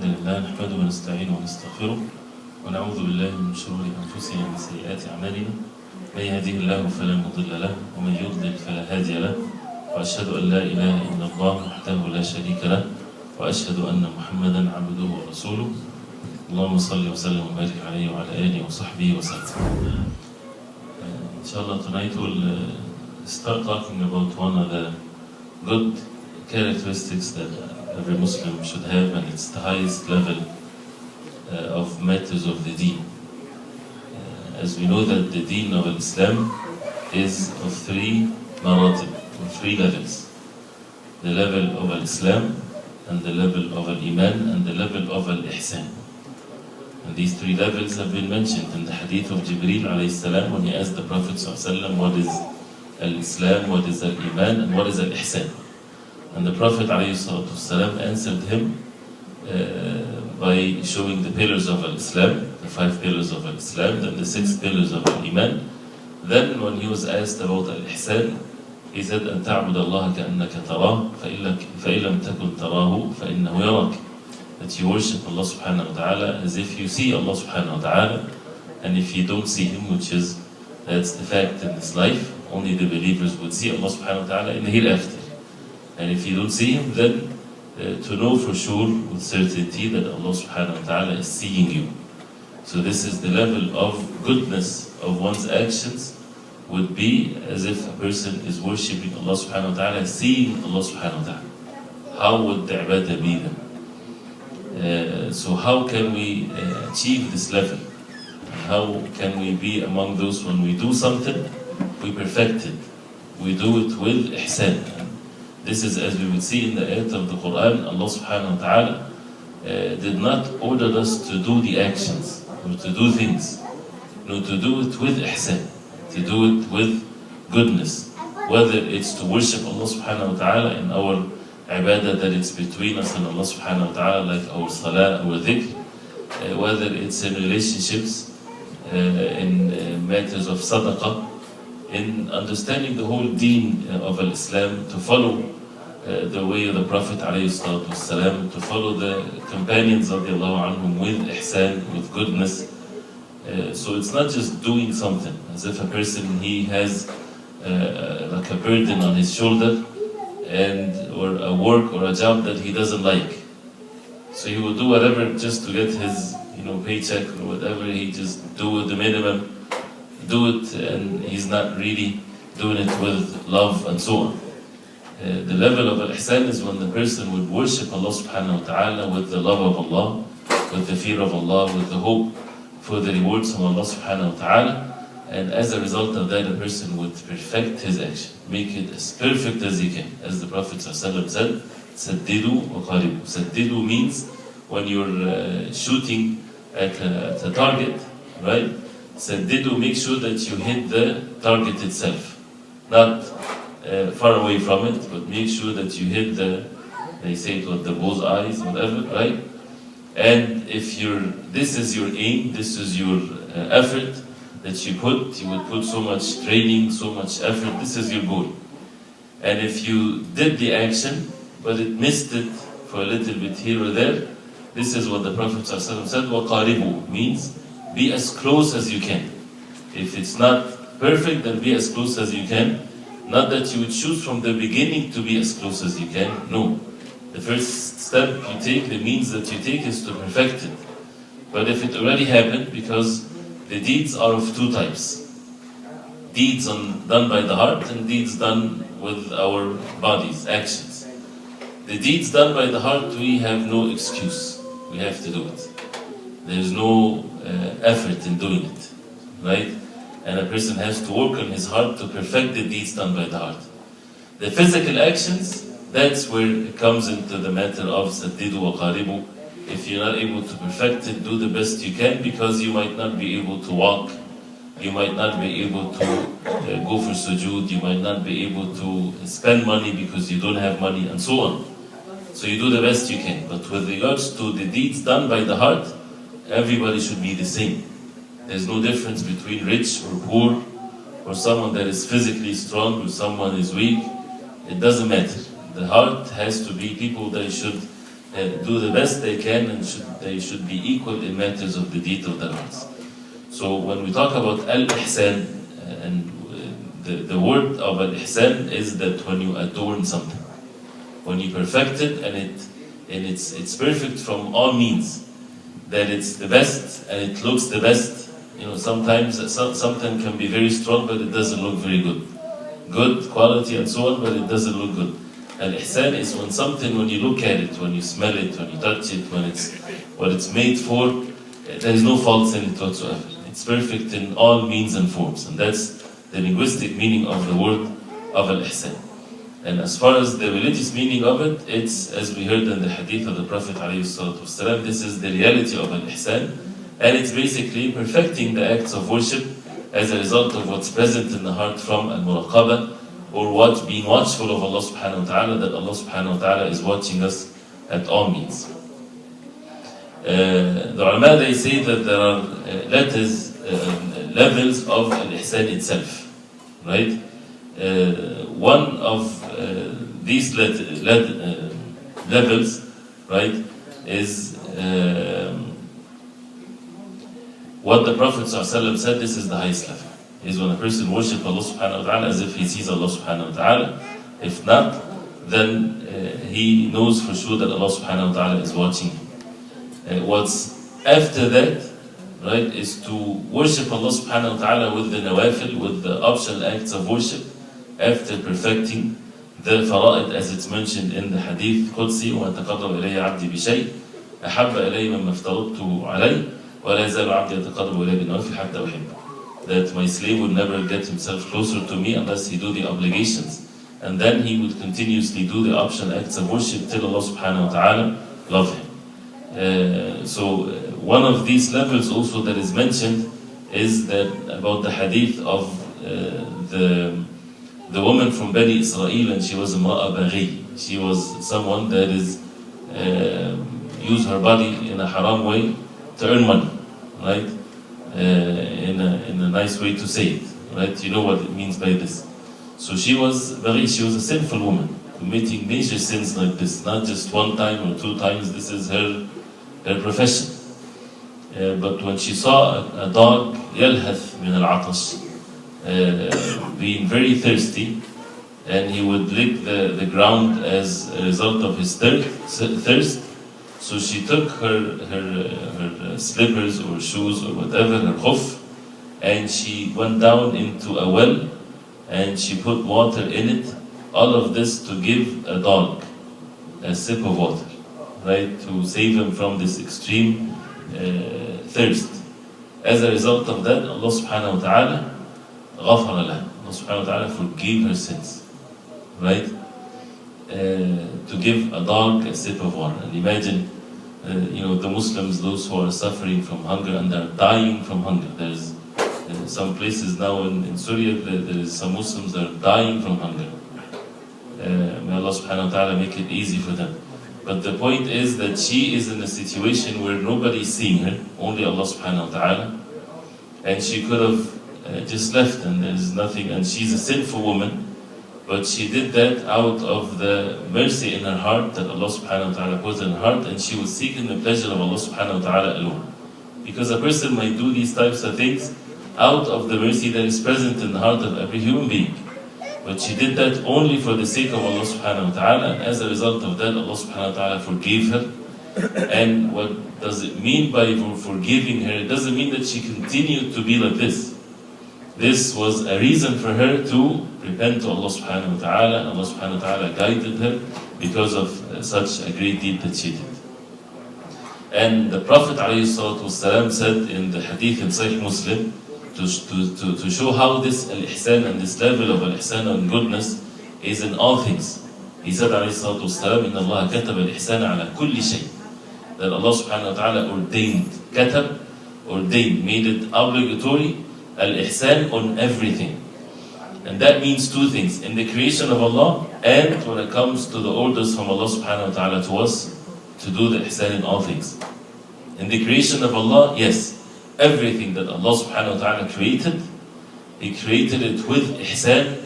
الحمد لله نحمده ونستعينه ونستغفره ونعوذ بالله من شرور أنفسنا ومن سيئات أعمالنا من يهده الله فلا مضل له ومن يضلل فلا هادي له وأشهد أن لا إله إلا الله وحده لا شريك له وأشهد أن محمدا عبده ورسوله اللهم صل وسلم وبارك عليه وعلى آله وصحبه وسلم. Inshallah, tonight we'll start talking about one of the good characteristics that every Muslim should have, and it's the highest level of matters of the deen. As we know that the deen of Islam is of three maratib, or three levels. The level of Islam, and the level of Iman, and the level of Ihsan. And these three levels have been mentioned in the hadith of Jibreel alayhi salam when he asked the Prophet ﷺ what is Islam, what is Iman, and what is Ihsan. And the Prophet ﷺ answered him by showing the pillars of Islam, the 5 pillars of Islam, then the 6 pillars of Iman. Then when he was asked about Ihsan, he said, أن تعبد الله كأنك تراه فإن لم تكن تراه فإنه يراك. That you worship Allah subhanahu wa ta'ala as if you see Allah subhanahu wa ta'ala, and if you don't see Him, that's the fact in this life, only the believers would see Allah subhanahu wa ta'ala in the hereafter. And if you don't see Him, then to know for sure with certainty that Allah subhanahu wa ta'ala is seeing you. So this is the level of goodness of one's actions, would be as if a person is worshipping Allah subhanahu wa ta'ala, seeing Allah subhanahu wa ta'ala. How would the ibadah be then? So how can we achieve this level? How can we be among those when we do something, we perfect it, we do it with Ihsan? This is, as we would see in the ayat of the Quran, Allah subhanahu wa ta'ala did not order us to do the actions, or to do things. No, to do it with Ihsan, to do it with goodness. Whether it's to worship Allah subhanahu wa ta'ala in our ibadah that it's between us and Allah subhanahu wa ta'ala, like our salah, our dhikr, whether it's in relationships, in matters of sadaqah, in understanding the whole deen of Islam, to follow the way of the Prophet ﷺ, to follow the companions of Allah anhum with ihsan, with goodness. So it's not just doing something as if a person, he has like a burden on his shoulder, or a work or a job that he doesn't like. So he will do whatever just to get his paycheck or whatever. He just do the minimum, do it, and he's not really doing it with love and so on. The level of al-ihsan is when the person would worship Allah subhanahu wa ta'ala with the love of Allah, with the fear of Allah, with the hope for the rewards from Allah subhanahu wa ta'ala. And as a result of that, a person would perfect his action, make it as perfect as he can. As the Prophet ﷺ said, Saddidu wa qaribu. Saddidu means when you're shooting at a target, right? Saddidu, make sure that you hit the target itself. Not far away from it, but make sure that you hit they say it was the bull's eyes, whatever, right? And if this is your aim, this is your effort that you would put so much training, so much effort, this is your goal. And if you did the action, but it missed it for a little bit here or there, this is what the Prophet ﷺ said, وَقَارِبُوا, means be as close as you can. If it's not perfect, then be as close as you can. Not that you would choose from the beginning to be as close as you can, no. The first step you take, the means that you take is to perfect it. But if it already happened, because the deeds are of 2 types. Deeds done by the heart, and deeds done with our bodies, actions. The deeds done by the heart, we have no excuse. We have to do it. There's no effort in doing it, right? And a person has to work on his heart to perfect the deeds done by the heart. The physical actions, that's where it comes into the matter of Saddidu wa qaribu. If you're not able to perfect it, do the best you can, because you might not be able to walk, you might not be able to go for sujood, you might not be able to spend money because you don't have money, and so on. So you do the best you can. But with regards to the deeds done by the heart, everybody should be the same. There's no difference between rich or poor, or someone that is physically strong or someone is weak. It doesn't matter. The heart has to be people that should do the best they can, and they should be equal in matters of the deed of their hearts. So when we talk about al-ihsan, and the word of al-ihsan is that when you adorn something, when you perfect it, and it's perfect from all means, that it's the best and it looks the best. You know, sometimes something can be very strong, but it doesn't look very good. Good quality and so on, but it doesn't look good. Al-ihsan is when something, when you look at it, when you smell it, when you touch it, when it's what it's made for, there is no faults in it whatsoever. It's perfect in all means and forms, and that's the linguistic meaning of the word of al-ihsan. And as far as the religious meaning of it, it's, as we heard in the hadith of the Prophet ﷺ, this is the reality of al-ihsan, and it's basically perfecting the acts of worship as a result of what's present in the heart from al-muraqabah, or what being watchful of Allah subhanahu wa ta'ala, that Allah subhanahu wa ta'ala is watching us at all means. The ulama, they say that there are levels of al-ihsan itself, right? One of these levels, right, is what the Prophet ﷺ said, this is the highest level. Is when a person worships Allah subhanahu wa ta'ala as if he sees Allah subhanahu wa ta'ala. If not, then he knows for sure that Allah subhanahu wa ta'ala is watching him. What's after that, right, is to worship Allah subhanahu wa ta'ala with the nawafil, with the optional acts of worship, after perfecting the fara'id, as it's mentioned in the hadith Qudsi, وَأَنْ تَقَرَّبَ إِلَيَّ عَبْدِي بِشَيْءٍ أَحَبَّ إِلَيَّ مَمَّا افْتَرَضْتُ عَلَيْهِ وَلَا يَزَالُ عَبْدِي يَتَقَرَّبُ إِلَيَّ بِالنَّوَافِلِ حَتَّى أُحِبَّهُ. That my slave would never get himself closer to me unless he do the obligations, and then he would continuously do the optional acts of worship till Allah subhanahu wa ta'ala love him. So one of these levels also that is mentioned is that about the hadith of the woman from Bani Israel, and she was imra'a baghi. She was someone that is use her body in a haram way to earn money, right? In a nice way to say it, right? You know what it means by this. So she was baghi, she was a sinful woman, committing major sins like this, not just one time or two times. This is her profession. But when she saw a dog يلهث من العطش, being very thirsty, and he would lick the ground as a result of his thirst, so she took her slippers or shoes or whatever, her khuf, and she went down into a well, and she put water in it, all of this to give a dog a sip of water, right, to save him from this extreme thirst. As a result of that, Allah subhanahu wa ta'ala غفر لها. Allah subhanahu wa ta'ala forgave her sins, right? To give a dog a sip of water. And imagine, the Muslims, those who are suffering from hunger and are dying from hunger. There's some places now in Syria, there is some Muslims that are dying from hunger. May Allah subhanahu wa ta'ala make it easy for them. But the point is that she is in a situation where nobody is seeing her, only Allah subhanahu wa ta'ala. And she could have just left, and there's nothing, and she's a sinful woman, but she did that out of the mercy in her heart that Allah subhanahu wa ta'ala put in her heart, and she was seeking the pleasure of Allah subhanahu wa ta'ala alone. Because a person might do these types of things out of the mercy that is present in the heart of every human being. But she did that only for the sake of Allah subhanahu wa ta'ala, and as a result of that, Allah subhanahu wa ta'ala forgave her. And what does it mean by forgiving her? It doesn't mean that she continued to be like this. This was a reason for her to repent to Allah subhanahu wa ta'ala, and Allah subhanahu wa ta'ala guided her because of such a great deed that she did. And the Prophet ﷺ said in the hadith in Sahih Muslim, to show how this al-ihsan and this level of al-ihsan and goodness is in all things. He said ﷺ, إِنَّ اللَّهَ كَتَبَ الْإِحْسَانَ عَلَى كُلِّ شَيْءٍ. That Allah subhanahu wa ta'ala ordained, made it obligatory, al-ihsan on everything. And that means two things: in the creation of Allah, and when it comes to the orders from Allah subhanahu wa ta'ala to us, to do the ihsan in all things. In the creation of Allah, yes, everything that Allah subhanahu wa ta'ala created, He created it with ihsan,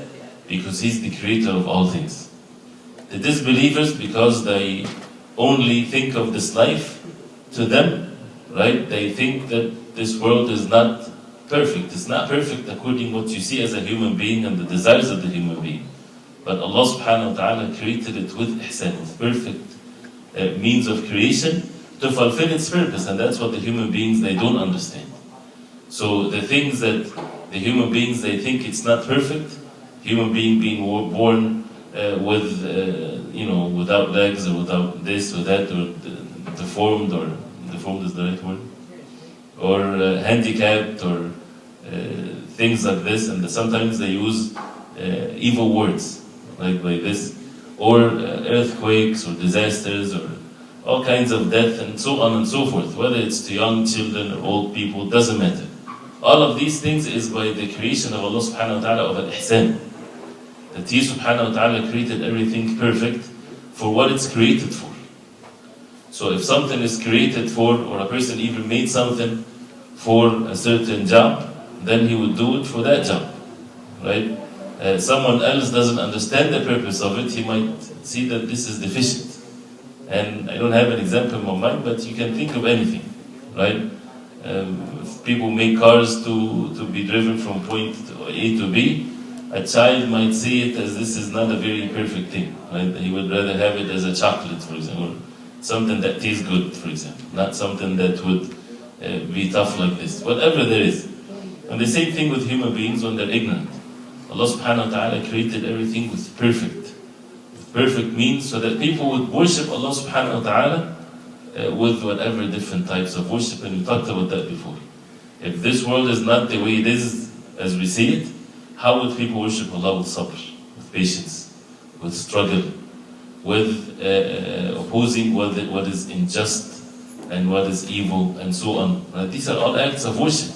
because He's the creator of all things. The disbelievers, because they only think of this life, to them, right, they think that this world is not perfect. It's not perfect according to what you see as a human being and the desires of the human being. But Allah subhanahu wa ta'ala created it with ihsan, with perfect means of creation to fulfill its purpose. And that's what the human beings, they don't understand. So the things that the human beings, they think it's not perfect, human being being born with, without legs or without this or that, or deformed is the right word, or handicapped, or things like this, and sometimes they use evil words like this, or earthquakes or disasters or all kinds of death and so on and so forth, whether it's to young children or old people, doesn't matter. All of these things is by the creation of Allah subhanahu wa ta'ala of al-Ihsan. That He subhanahu wa ta'ala created everything perfect for what it's created for. So if something is created for, or a person even made something for a certain job, then he would do it for that job, right? Someone else doesn't understand the purpose of it, he might see that this is deficient. And I don't have an example in my mind, but you can think of anything, right? If people make cars to be driven from point A to B, a child might see it as this is not a very perfect thing, right? He would rather have it as a chocolate, for example, something that tastes good, for example, not something that would be tough like this, whatever there is. And the same thing with human beings when they're ignorant. Allah subhanahu wa ta'ala created everything with perfect means, so that people would worship Allah subhanahu wa ta'ala with whatever different types of worship, and we talked about that before. If this world is not the way it is as we see it, how would people worship Allah? With sabr, with patience, with struggle, with opposing what is unjust and what is evil and so on. Right? These are all acts of worship.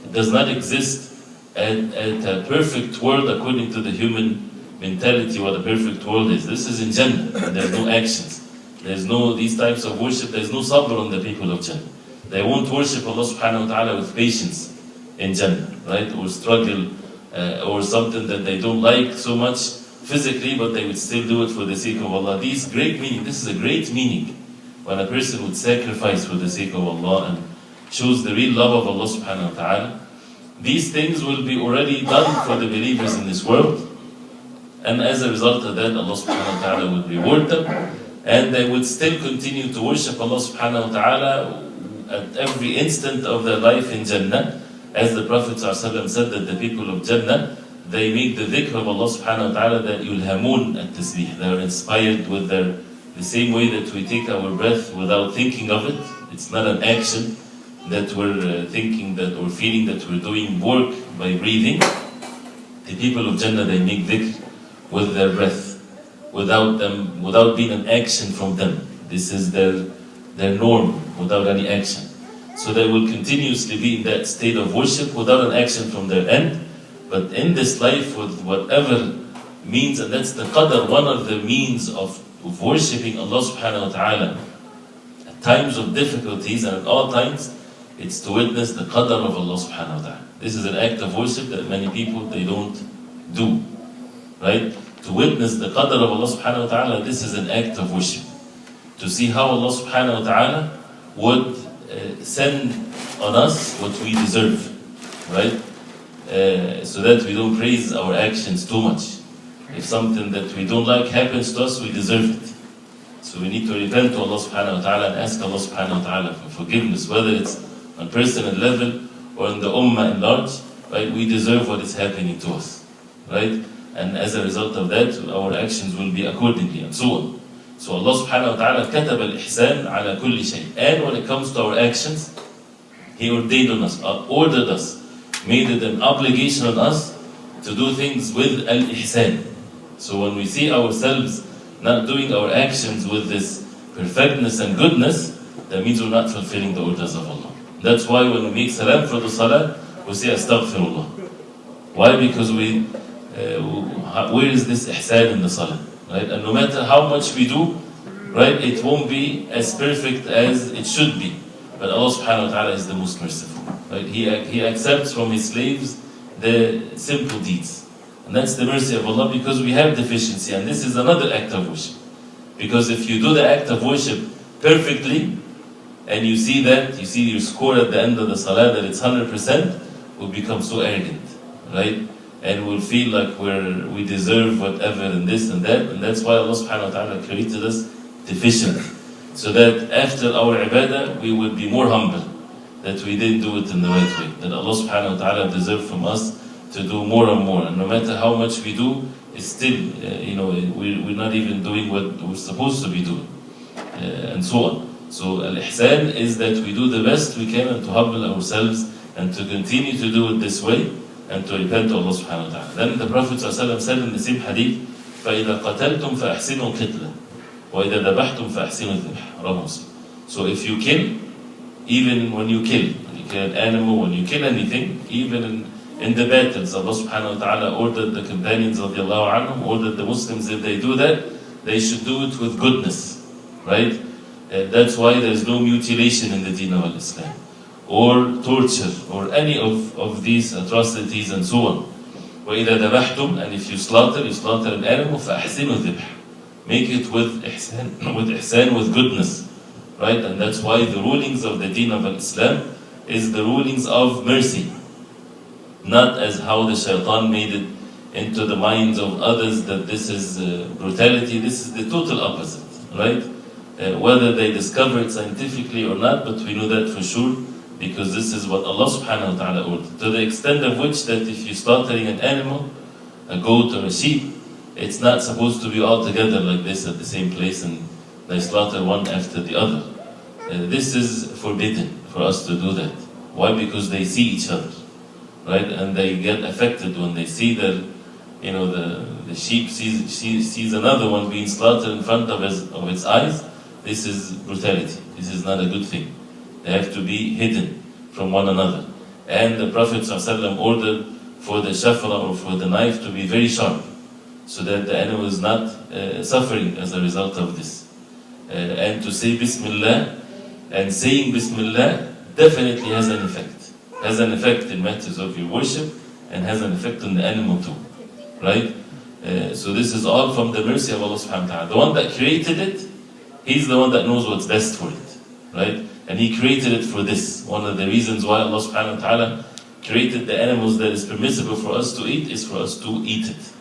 It does not exist at a perfect world according to the human mentality what a perfect world is. This is in Jannah, and there's no actions. There's no these types of worship, there's no sabr on the people of Jannah. They won't worship Allah subhanahu wa ta'ala with patience in Jannah, right? Or struggle, or something that they don't like so much physically, but they would still do it for the sake of Allah. These great meaning, this is a great meaning, when a person would sacrifice for the sake of Allah and shows the real love of Allah subhanahu wa ta'ala. These things will be already done for the believers in this world, and as a result of that, Allah subhanahu wa ta'ala would reward them, and they would still continue to worship Allah subhanahu wa ta'ala at every instant of their life in Jannah. As the Prophet ﷺ said that the people of Jannah, they make the dhikr of Allah subhanahu wa ta'ala that yulhamoon at tasbih. They are inspired with the same way that we take our breath without thinking of it. It's not an action that we're thinking that or feeling that we're doing work by breathing. The people of Jannah, they make dhikr with their breath, without being an action from them. This is their norm, without any action. So they will continuously be in that state of worship without an action from their end. But in this life, with whatever means, and that's the qadr, one of the means of worshipping Allah subhanahu wa ta'ala at times of difficulties and at all times, it's to witness the qadr of Allah subhanahu wa ta'ala. This is an act of worship that many people, they don't do, right? To witness the qadr of Allah subhanahu wa ta'ala, this is an act of worship. To see how Allah subhanahu wa ta'ala would send on us what we deserve, right? So that we don't praise our actions too much. If something that we don't like happens to us, we deserve it. So we need to repent to Allah subhanahu wa ta'ala and ask Allah subhanahu wa ta'ala for forgiveness, whether it's on personal level or in the ummah at large, right? We deserve what is happening to us, right? And as a result of that, our actions will be accordingly, and so on. So Allah subhanahu wa ta'ala كتب الإحسان على كل شيء. And when it comes to our actions, He ordained on us, ordered us, made it an obligation on us to do things with al-ihsan. So when we see ourselves not doing our actions with this perfectness and goodness, that means we're not fulfilling the orders of Allah. That's why when we make salam for the salah, we say astaghfirullah. Why? Because where is this ihsan in the salah? Right? And no matter how much we do, right, it won't be as perfect as it should be. But Allah subhanahu wa ta'ala is the most merciful. Right? He accepts from His slaves the simple deeds. And that's the mercy of Allah, because we have deficiency, and this is another act of worship. Because if you do the act of worship perfectly, and you see that, you see your score at the end of the salah that it's 100%, we'll become so arrogant, right? And we'll feel like we deserve whatever and this and that, and that's why Allah subhanahu wa ta'ala created us deficient. So that after our ibadah, we would be more humble, that we didn't do it in the right way. That Allah subhanahu wa ta'ala deserved from us to do more and more. And no matter how much we do, it's still, we're not even doing what we're supposed to be doing. And so on. So Al-Ihsan is that we do the best we can and to humble ourselves and to continue to do it this way and to repent to Allah subhanahu wa ta'ala. Then the Prophet ﷺ said in the same hadith, فَإِذَا قَتَلْتُمْ فَأَحْسِنُوا الْقِتْلَ وَإِذَا ذَبَحْتُمْ فَأَحْسِنُوا الذِّبْحَ. رواه Muslim. So if you kill, even when you kill an animal, when you kill anything, even in the battles, Allah subhanahu wa ta'ala ordered the companions of radiallahu anhum, ordered the Muslims, if they do that, they should do it with goodness, right? That's why there's no mutilation in the deen of Islam, or torture, or any of these atrocities and so on. وَإِذَا ذَبَحْتُمْ, and if you slaughter an animal, فَأَحْسِنُوا الذِّبْحَ. Make it with ihsan, with goodness, right? And that's why the rulings of the deen of Islam is the rulings of mercy, not as how the shaitan made it into the minds of others that this is brutality. This is the total opposite, right? Whether they discover it scientifically or not, but we know that for sure, because this is what Allah subhanahu wa ta'ala ordered. To the extent of which that if you're slaughtering an animal, a goat or a sheep, it's not supposed to be all together like this at the same place and they slaughter one after the other. This is forbidden for us to do that. Why? Because they see each other, right? And they get affected when they see that, the sheep sees another one being slaughtered in front of its eyes. This is brutality. This is not a good thing. They have to be hidden from one another. And the Prophet ﷺ ordered for the shafra or for the knife to be very sharp, so that the animal is not suffering as a result of this. And to say Bismillah, and saying Bismillah definitely has an effect. Has an effect in matters of your worship, and has an effect on the animal too, right? So this is all from the mercy of Allah subhanahu wa ta'ala. The one that created it, He's the one that knows what's best for it, right? And He created it for this. One of the reasons why Allah subhanahu wa ta'ala created the animals that is permissible for us to eat is for us to eat it.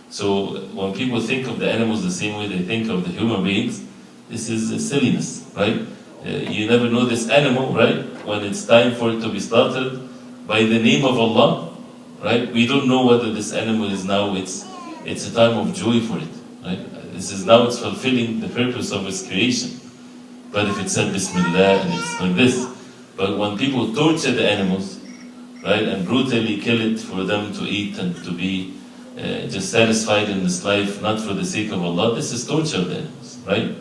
So when people think of the animals the same way they think of the human beings, this is a silliness, right? You never know this animal, right? When it's time for it to be slaughtered, by the name of Allah, right? We don't know whether this animal is now, it's a time of joy for it, right? This is now it's fulfilling the purpose of its creation. But if it said Bismillah and it's like this, but when people torture the animals, right, and brutally kill it for them to eat and to be just satisfied in this life, not for the sake of Allah, this is torture of the animals, right?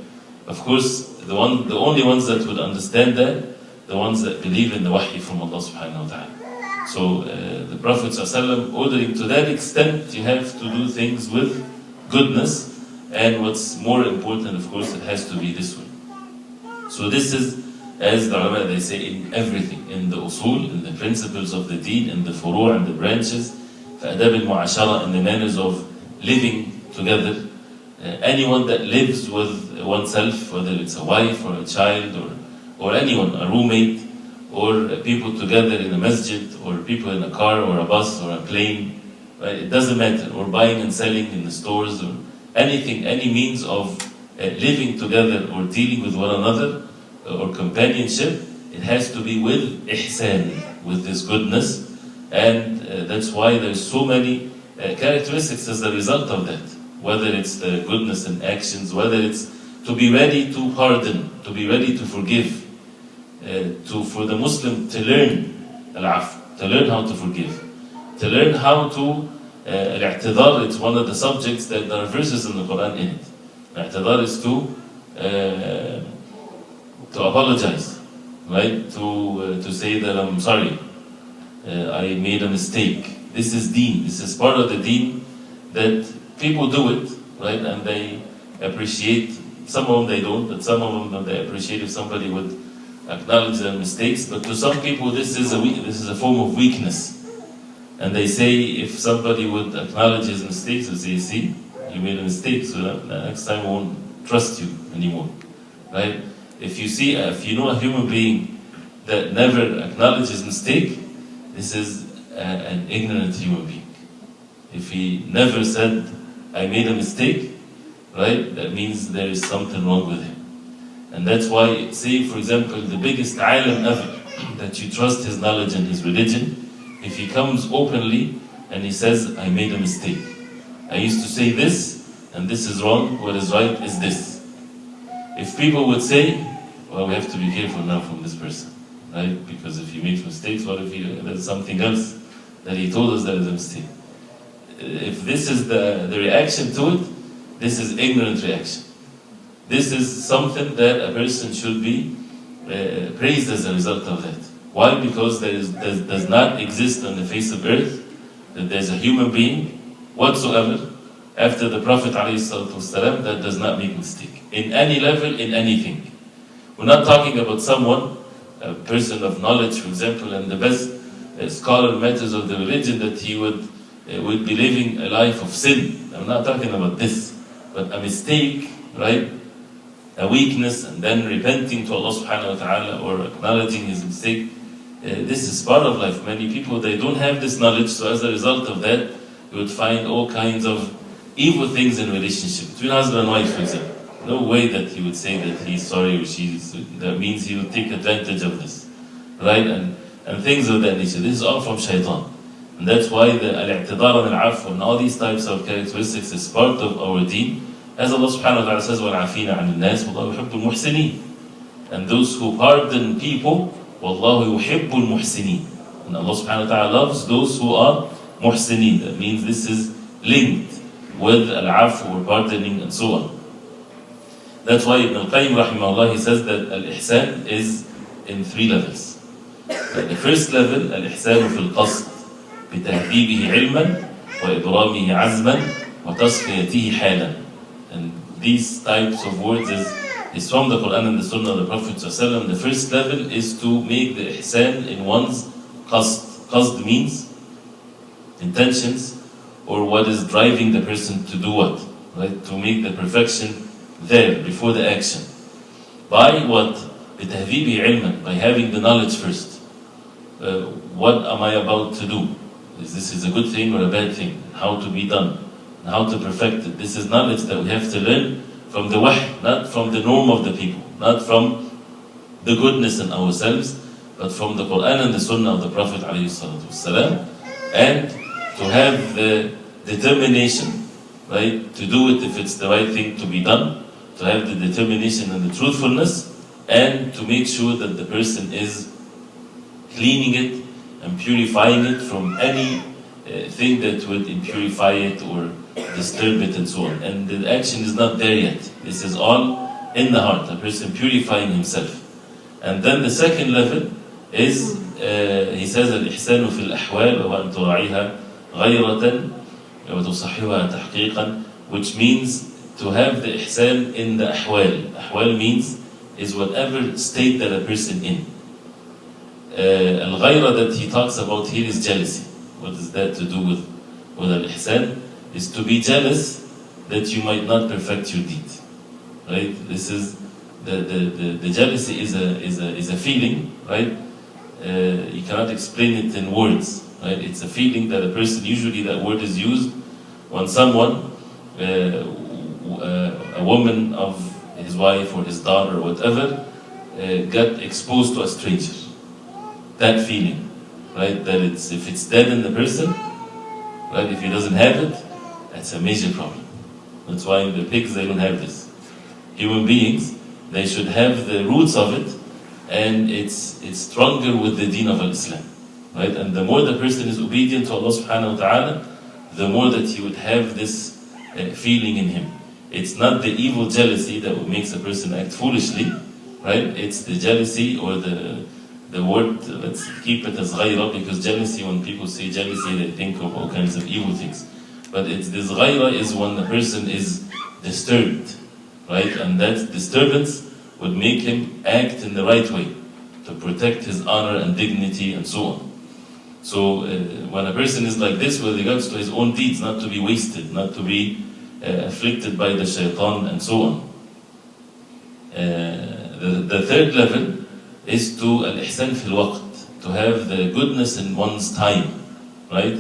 Of course, the only ones that would understand that, the ones that believe in the wahy from Allah subhanahu wa ta'ala. So the Prophet ﷺ ordering to that extent, you have to do things with goodness, and what's more important, of course, it has to be this way. So this is, as the ulama they say, in everything, in the usul, in the principles of the deen, in the furu' and the branches, فَأَدَبِ الْمُعَاشَرَةِ, in the manners of living together. Anyone that lives with oneself, whether it's a wife or a child or anyone, a roommate, or people together in a masjid, or people in a car or a bus or a plane, right? It doesn't matter, or buying and selling in the stores, or anything, any means of living together or dealing with one another, or companionship, it has to be with ihsan, with this goodness. And that's why there's so many characteristics as a result of that. Whether it's the goodness in actions, whether it's to be ready to pardon, to be ready to forgive, for the Muslim to learn al-af, to learn how to forgive, to learn how to al-i'tidar. It's one of the subjects that there are verses in the Quran in it. Al-i'tidar is to apologize, right? To say that I'm sorry, I made a mistake. This is deen. This is part of the deen that people do it, right? And they appreciate. Some of them they don't, but some of them they appreciate if somebody would acknowledge their mistakes. But to some people, this is a form of weakness. And they say if somebody would acknowledge his mistakes, they say, "See, you made a mistake, so next time trust you anymore, right? If you know a human being that never acknowledges mistake, this is an ignorant human being. If he never said, I made a mistake, right, that means there is something wrong with him. And that's why, say for example, the biggest alim ever, that you trust his knowledge and his religion, if he comes openly and he says, I made a mistake. I used to say this, and this is wrong, what is right is this. If people would say, well, we have to be careful now from this person, right? Because if he makes mistakes, what if there's something else that he told us that is a mistake? If this is the reaction to it, this is ignorant reaction. This is something that a person should be praised as a result of that. Why? Because there does not exist on the face of earth that there's a human being whatsoever after the Prophet ﷺ that does not make mistake. In any level, in anything. We're not talking about someone, a person of knowledge, for example, and the best scholar in matters of the religion, that he would be living a life of sin. I'm not talking about this, but a mistake, right? A weakness, and then repenting to Allah subhanahu wa ta'ala or acknowledging his mistake. This is part of life. Many people, they don't have this knowledge, so as a result of that, you would find all kinds of evil things in relationship. Between husband and wife, for example. No way that he would say that he's sorry or that means he will take advantage of this. Right? And things of that nature. This is all from shaitan. And that's why the al-i'tidar and al-'afw and all these types of characteristics is part of our deen. As Allah subhanahu wa ta'ala says, وَالْعَافِينَ عَنِ النَّاسِ وَاللَّهُ يُحِبُّ الْمُحْسِنِينَ. And those who pardon people, وَاللَّهُ يُحِبُّ الْمُحْسِنِينَ. And Allah subhanahu wa ta'ala loves those who are muhsineen. That means this is linked with al-'afw or pardoning and so on. That's why Ibn al-Qayyim rahimahullah, he says that al-Ihsan is in 3 levels. The first level, al-Ihsan fil qasd, بتهذيبه علما وإبرامه عزما وتصفيته حالا. And these types of words is from the Quran and the Sunnah of the Prophet ﷺ. The first level is to make the ihsan in one's qasd. Qasd means intentions, or what is driving the person to do what, right? To make the perfection there before the action. By what? بتهذيبه علما, by having the knowledge first. What am I about to do? Is this a good thing or a bad thing? How to be done? How to perfect it? This is knowledge that we have to learn from the wahy, not from the norm of the people, not from the goodness in ourselves, but from the Quran and the Sunnah of the Prophet ﷺ, and to have the determination, right, to do it if it's the right thing to be done, to have the determination and the truthfulness, and to make sure that the person is cleaning it and purifying it from any thing that would impurify it or disturb it and so on. And the action is not there yet. This is all in the heart, a person purifying himself. And then the second level is, he says, الإحسان في الأحوال وأن تراعيها غيرة وتصححها تحقيقا, which means to have the ihsan in the ahwal. Ahwal means is whatever state that a person in. Al-ghayra that he talks about here is jealousy. What is that to do with al-ihsan? Is to be jealous that you might not perfect your deed. Right? This is the jealousy is a feeling, right? You cannot explain it in words, right? It's a feeling that a person, usually that word is used when someone, a woman of his wife or his daughter or whatever, got exposed to a stranger. That feeling, right? That if it's dead in the person, right? If he doesn't have it, that's a major problem. That's why in the pigs they don't have this. Human beings, they should have the roots of it, and it's stronger with the deen of Islam, right? And the more the person is obedient to Allah subhanahu wa ta'ala, the more that he would have this feeling in him. It's not the evil jealousy that makes a person act foolishly, right? It's the jealousy, or the word, let's keep it as ghayra, because jealousy, when people say jealousy, they think of all kinds of evil things. But it's this ghayra is when the person is disturbed, right? And that disturbance would make him act in the right way to protect his honor and dignity and so on. So when a person is like this with regards to his own deeds, not to be wasted, not to be afflicted by the shaitan and so on. The third level is to al-ihsan fil waqt, to have the goodness in one's time, right?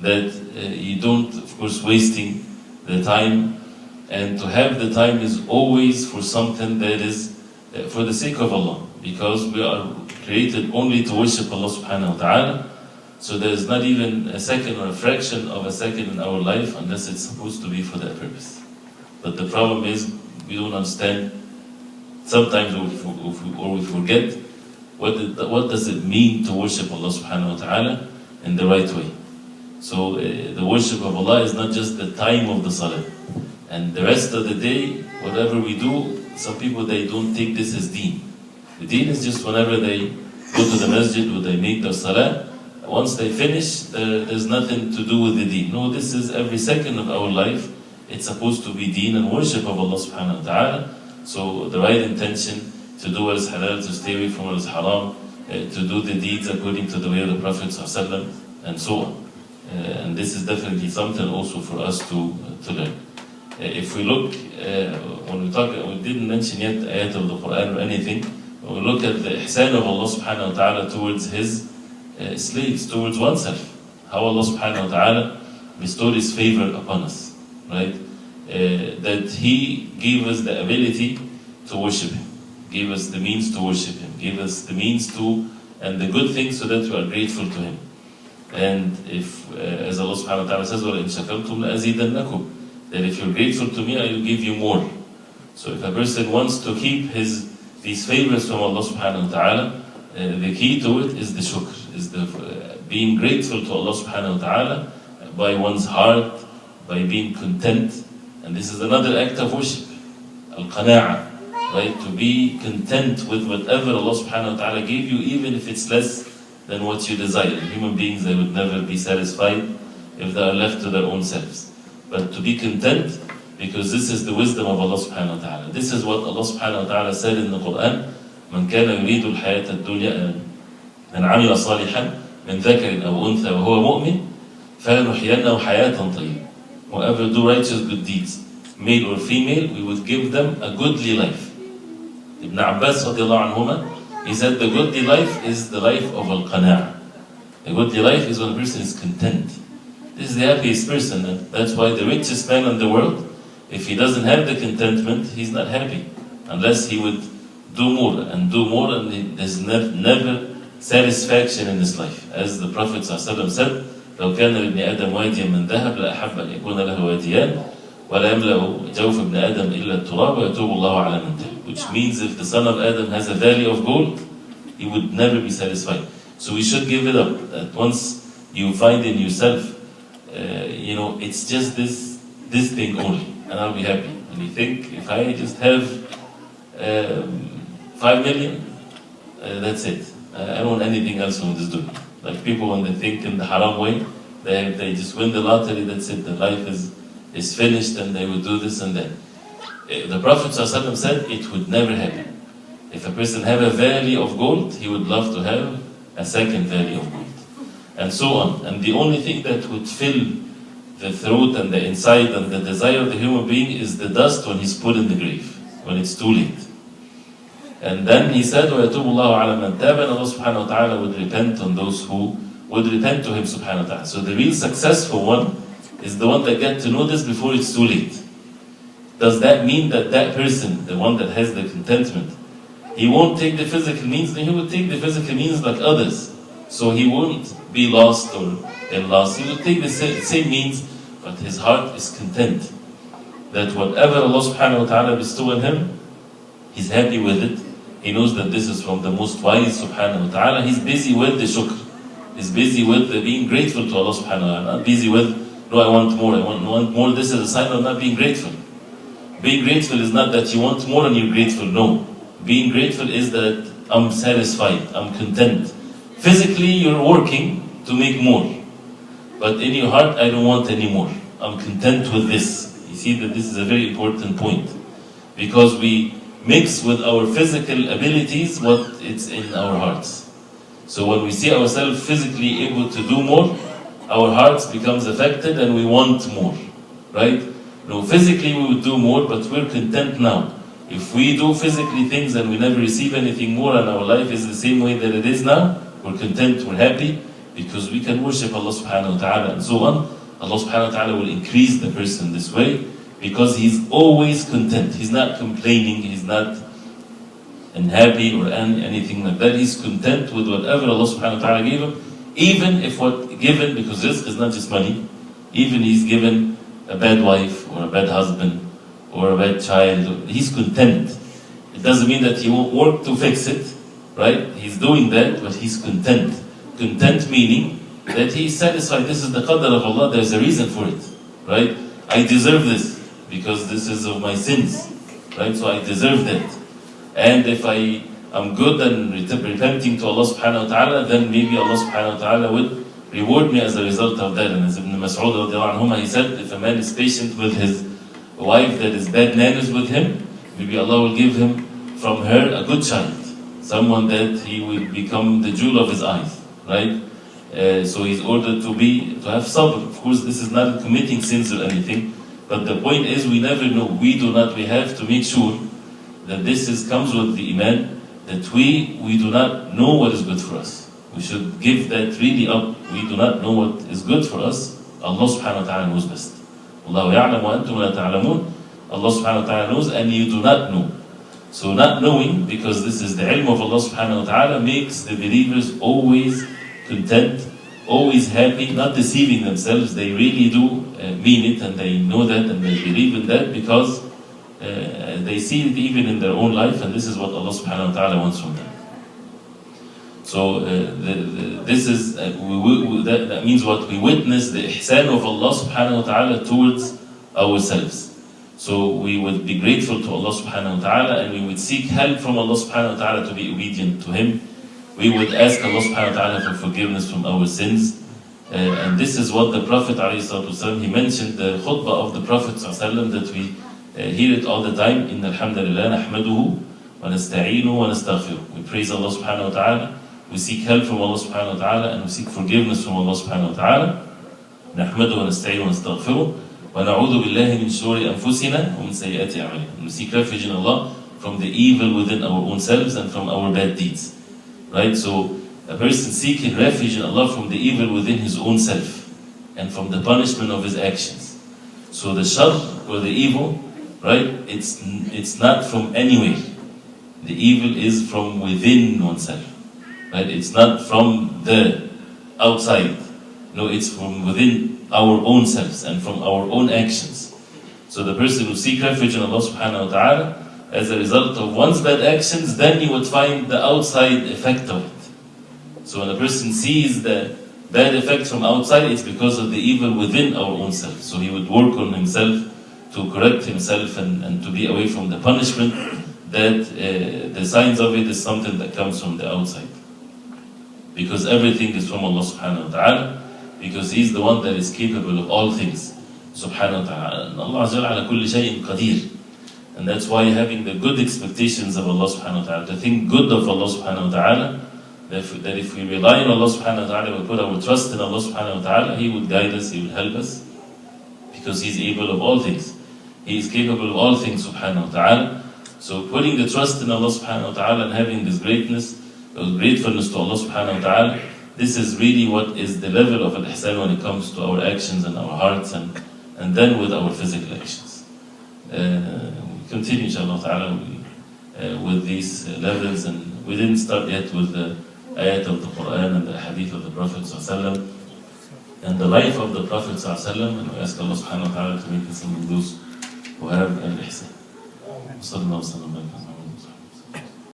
That you don't, of course, wasting the time, and to have the time is always for something that is for the sake of Allah, because we are created only to worship Allah subhanahu wa ta'ala. So there is not even a second or a fraction of a second in our life unless it's supposed to be for that purpose. But the problem is we don't understand. Sometimes we forget what does it mean to worship Allah subhanahu wa ta'ala in the right way. So the worship of Allah is not just the time of the salah. And the rest of the day, whatever we do, some people, they don't take this as deen. The deen is just whenever they go to the masjid or they make their salah, once they finish, there's nothing to do with the deen. No, this is every second of our life. It's supposed to be deen and worship of Allah subhanahu wa ta'ala. So the right intention to do what is halal, to stay away from what is haram, to do the deeds according to the way of the Prophet ﷺ, and so on. And this is definitely something also for us to learn. If we look, when we didn't mention yet ayat of the Quran or anything, when we look at the ihsan of Allah subhanahu wa ta'ala towards His slaves, towards oneself, how Allah subhanahu wa ta'ala bestowed His favor upon us, right? That He gave us the ability to worship Him, gave us the means to worship Him, gave us the means to, and the good things so that we are grateful to Him. And if, as Allah subhanahu wa ta'ala says, وَلَئِنْ شَكَرْتُمْ لَأَزِيدَنَّكُمْ, that if you're grateful to me, I will give you more. So if a person wants to keep these favors from Allah subhanahu wa ta'ala, the key to it is the shukr, is the being grateful to Allah subhanahu wa ta'ala by one's heart, by being content. And this is another act of worship, al-qana'a, right? To be content with whatever Allah subhanahu wa ta'ala gave you, even if it's less than what you desire. Human beings, they would never be satisfied if they are left to their own selves. But to be content, because this is the wisdom of Allah subhanahu wa ta'ala. This is what Allah subhanahu wa ta'ala said in the Quran, من كان يريد الحياة الدنيا من عمل صالحا من ذكر أو أنثى وهو مؤمن فلنحيينه حياة طيبة. Whoever do righteous good deeds, male or female, we would give them a goodly life. Ibn Abbas radiallahu anhuma, he said the goodly life is the life of al-qana'a. The goodly life is when a person is content. This is the happiest person, and that's why the richest man in the world, if he doesn't have the contentment, he's not happy. Unless he would do more, and there's never satisfaction in his life. As the Prophet ﷺ said, لو كان لابن آدم واديا من ذهب لأحب أن يكون له واديان ولا يملأ جوف ابن آدم إلا التراب ويتوب الله على من تاب. Which means if the son of Adam has a valley of gold, he would never be satisfied. So we should give it up. That once you find in yourself, it's just this thing only, and I'll be happy. And you think, if I just have 5 million, that's it. I don't want anything else from this dunya. Like people, when they think in the haram way, they just win the lottery, that's it. The life is finished, and they will do this and that. The Prophet ﷺ said it would never happen. If a person have a valley of gold, he would love to have a second valley of gold, and so on. And the only thing that would fill the throat and the inside and the desire of the human being is the dust when he's put in the grave, when it's too late. And then he said, وَيَتُوبُ اللَّهُ عَلَى مَنْ تَابَ, and Allah subhanahu wa ta'ala would repent on those who would repent to Him subhanahu wa ta'ala. So the real successful one is the one that gets to know this before it's too late. Does that mean that that person, the one that has the contentment, he won't take the physical means? Then he would take the physical means like others. So he won't be lost or in loss. He would take the same means, but his heart is content. That whatever Allah subhanahu wa ta'ala bestow on him, he's happy with it. He knows that this is from the most wise subhanahu wa ta'ala. He's busy with the shukr. He's busy with being grateful to Allah subhanahu wa ta'ala. Not busy with, no, I want more, I want more. This is a sign of not being grateful. Being grateful is not that you want more and you're grateful. No. Being grateful is that I'm satisfied, I'm content. Physically, you're working to make more. But in your heart, I don't want any more. I'm content with this. You see that this is a very important point. Because we mix with our physical abilities what it's in our hearts. So when we see ourselves physically able to do more, our hearts becomes affected and we want more, right? No, physically we would do more, but we're content now. If we do physically things and we never receive anything more and our life is the same way that it is now, we're content, we're happy, because we can worship Allah subhanahu wa ta'ala and so on. Allah subhanahu wa ta'ala will increase the person this way, because he's always content. He's not complaining, he's not unhappy or anything like that. He's content with whatever Allah subhanahu wa ta'ala gave him, even if what given, because rizq is not just money, even he's given a bad wife or a bad husband or a bad child, he's content. It doesn't mean that he won't work to fix it, right? He's doing that, but he's content. Content meaning that he's satisfied. This is the qadr of Allah, there's a reason for it, right? I deserve this because this is of my sins, right? So I deserve that. And if I am good and repenting to Allah subhanahu wa ta'ala, then maybe Allah subhanahu wa ta'ala will reward me as a result of that. And as Ibn Mas'ud radiallahu anhuma, he said, if a man is patient with his wife that is bad manners with him, maybe Allah will give him from her a good child, someone that he will become the jewel of his eyes, right? So he's ordered to have sabr. Of course, this is not committing sins or anything, but the point is we never know. We have to make sure that this comes with the iman, that we do not know what is good for us. We should give that really up. We do not know what is good for us. Allah subhanahu wa ta'ala knows best. Allahu ya'lam wa antum la ta'lamun. Allah subhanahu wa ta'ala knows and you do not know. So not knowing, because this is the ilm of Allah subhanahu wa ta'ala, makes the believers always content, always happy, not deceiving themselves. They really do mean it, and they know that and they believe in that, because they see it even in their own life, and this is what Allah subhanahu wa ta'ala wants from them. So this is that means what we witness, the ihsan of Allah subhanahu wa ta'ala towards ourselves. So we would be grateful to Allah subhanahu wa ta'ala, and we would seek help from Allah subhanahu wa ta'ala to be obedient to Him. We would ask Allah subhanahu wa ta'ala for forgiveness from our sins. And this is what the Prophet ﷺ, he mentioned the khutbah of the Prophet ﷺ, that we hear it all the time. Inna alhamdulillah nahmaduhu wa nasta'inu wa nastaghfiruh. We praise Allah subhanahu wa ta'ala, we seek help from Allah subhanahu wa ta'ala, and we seek forgiveness from Allah subhanahu wa ta'ala. Nahmaduhu wa nasta'inu wa nastaghfiruh. وَنَعُوذُ بِاللَّهِ مِنْ شُرُورِ أَنفُسِنَا وَمِنْ سَيِّئَاتِ أَعْمَالِنَا. We seek refuge in Allah from the evil within our own selves and from our bad deeds. Right? So a person seeking refuge in Allah from the evil within his own self and from the punishment of his actions. So the shar, or the evil, right? It's not from anywhere. The evil is from within oneself. Right? It's not from the outside. No, it's from within our own selves and from our own actions. So the person who seeks refuge in Allah subhanahu wa ta'ala, as a result of one's bad actions, then you would find the outside effect of it. So when a person sees the bad effect from outside, it's because of the evil within our own self. So he would work on himself to correct himself and to be away from the punishment, that the signs of it is something that comes from the outside. Because everything is from Allah subhanahu wa ta'ala, because He's the one that is capable of all things, subhanahu wa ta'ala. And Allah azza wa jalla ala kulli shay'in qadir. And that's why having the good expectations of Allah subhanahu wa ta'ala, to think good of Allah subhanahu wa ta'ala, that if we rely on Allah subhanahu wa ta'ala, we put our trust in Allah subhanahu wa ta'ala, He would guide us, He would help us, because He's able of all things. He is capable of all things, subhanahu wa ta'ala. So putting the trust in Allah subhanahu wa ta'ala and having this gratefulness to Allah subhanahu wa ta'ala, this is really what is the level of al-ihsan when it comes to our actions and our hearts, and then with our physical actions. We continue inshallah ta'ala with these levels, and we didn't start yet with the ayat of the Quran and the hadith of the Prophet ﷺ and the life of the Prophet ﷺ, and we ask Allah subhanahu wa ta'ala to make us among those who have al-ihsan.